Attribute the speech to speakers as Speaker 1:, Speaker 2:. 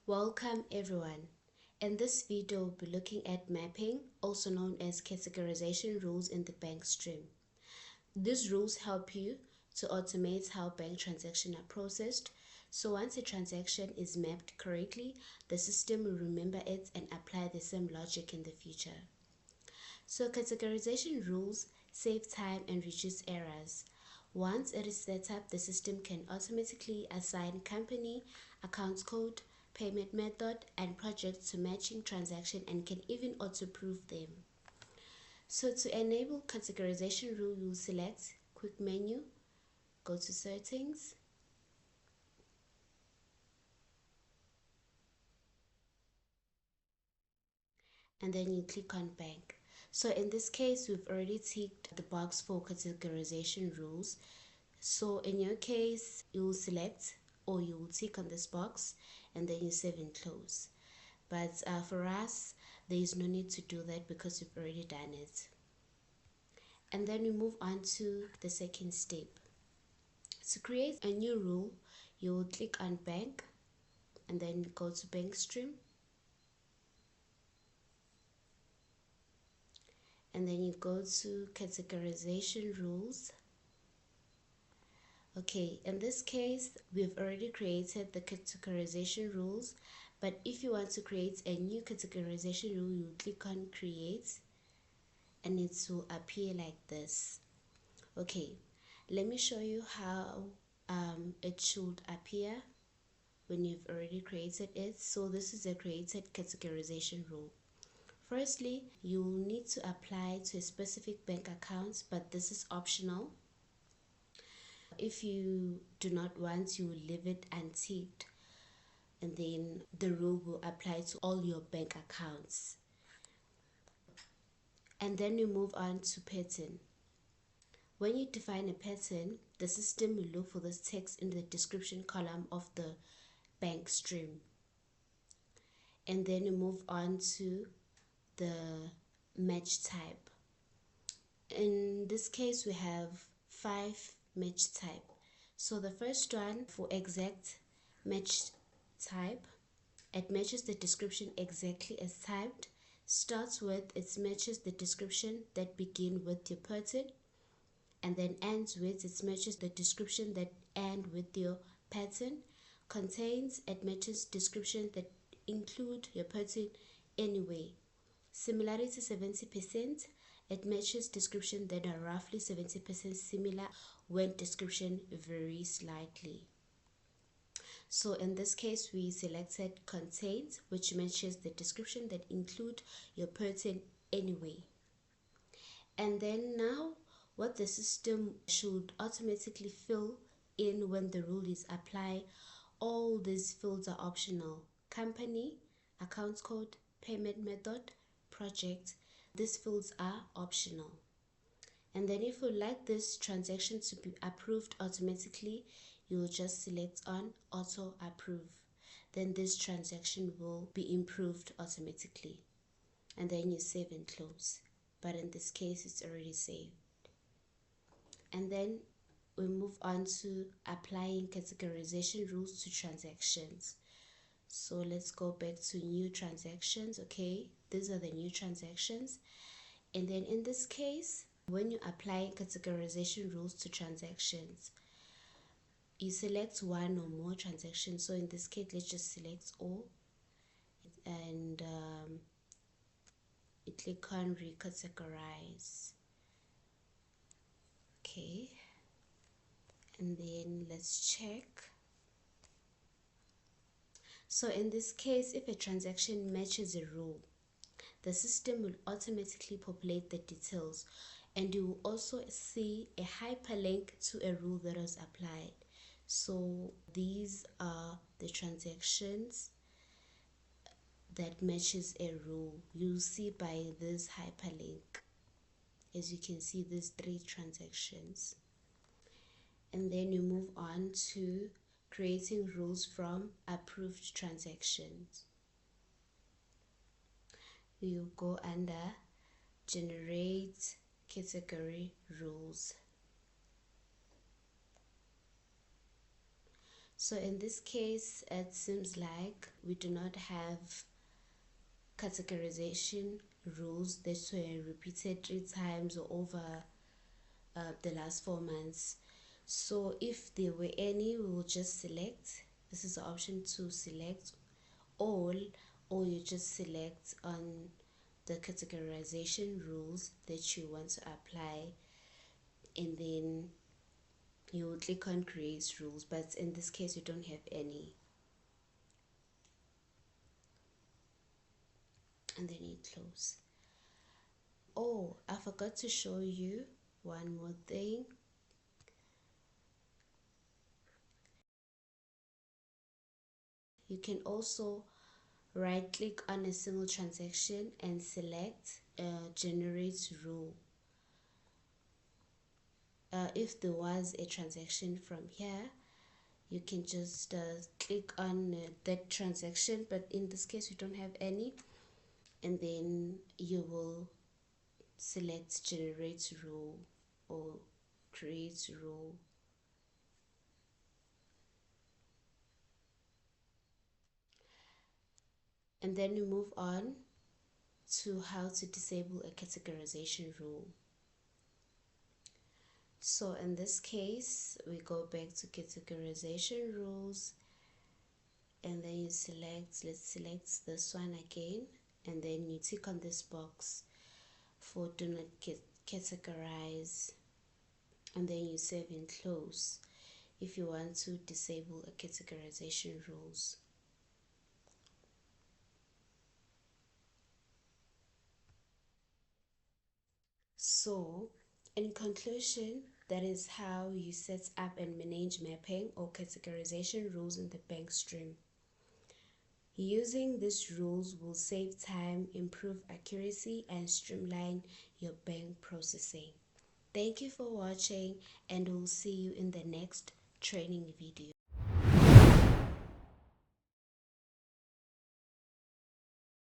Speaker 1: Welcome everyone. In this video, we'll be looking at mapping, also known as categorization rules in the bank stream. These rules help you to automate how bank transactions are processed. So once a transaction is mapped correctly, the system will remember it and apply the same logic in the future. So categorization rules save time and reduce errors. Once it is set up, the system can automatically assign company, account code, payment method, and project to matching transaction and can even auto-prove them. So to enable categorization rule, you will select quick menu, go to settings, and then you click on bank. So in this case, we've already ticked the box for categorization rules. So in your case, you will select or you will tick on this box and then you save and close. But for us, there is no need to do that because we've already done it. And then we move on to the second step. To create a new rule, you will click on bank and then go to bank stream. And then you go to categorization rules. Okay, in this case, we've already created the categorization rules, but if you want to create a new categorization rule, you click on create and it will appear like this. Okay, let me show you how it should appear when you've already created it. So this is a created categorization rule. Firstly, you will need to apply to a specific bank account, but this is optional. If you do not want, you will leave it unticked and then the rule will apply to all your bank accounts. And then you move on to pattern. When you define a pattern, the system will look for this text in the description column of the bank stream. And then you move on to the match type. In this case, we have 5 match type. So the first one, for exact match type, it matches the description exactly as typed, starts with it matches the description that begin with your pattern, and then ends with it matches the description that end with your pattern, contains it matches description that include your pattern anyway. Similarity 70%, it matches description that are roughly 70% similar when description varies slightly. So in this case, we selected contains, which matches the description that include your pattern anyway. And then now what the system should automatically fill in when the rule is applied, all these fields are optional. Company, account code, payment method, project, these fields are optional. And then if you like this transaction to be approved automatically, you will just select on auto approve. Then this transaction will be improved automatically. And then you save and close. But in this case, it's already saved. And then we move on to applying categorization rules to transactions. So let's go back to new transactions. Okay, these are the new transactions. And then in this case, when you apply categorization rules to transactions, you select one or more transactions. So in this case, let's just select all and you click on recategorize. Okay, and then let's check. So in this case, if a transaction matches a rule, the system will automatically populate the details, and you will also see a hyperlink to a rule that was applied. So these are the transactions that matches a rule. You'll see by this hyperlink. As you can see, these 3 transactions. And then you move on to creating rules from approved transactions. You go under generate category rules. So in this case, it seems like we do not have categorization rules that were repeated 3 times or over the last 4 months. So if there were any, we will just select. This is the option to select all, or you just select on the categorization rules that you want to apply, and then you will click on create rules, but in this case you don't have any, and then you close. Oh, I forgot to show you one more thing. You can also right click on a single transaction and select generate rule. If there was a transaction from here, you can just click on that transaction, but in this case you don't have any, and then you will select generate rule or create rule. And then we move on to how to disable a categorization rule. So in this case, we go back to categorization rules, and then you select, let's select this one again, and then you tick on this box for do not categorize, and then you save and close if you want to disable a categorization rules. So in conclusion, that is how you set up and manage mapping or categorization rules in the bank stream. Using these rules will save time, improve accuracy, and streamline your bank processing. Thank you for watching, and we'll see you in the next training video.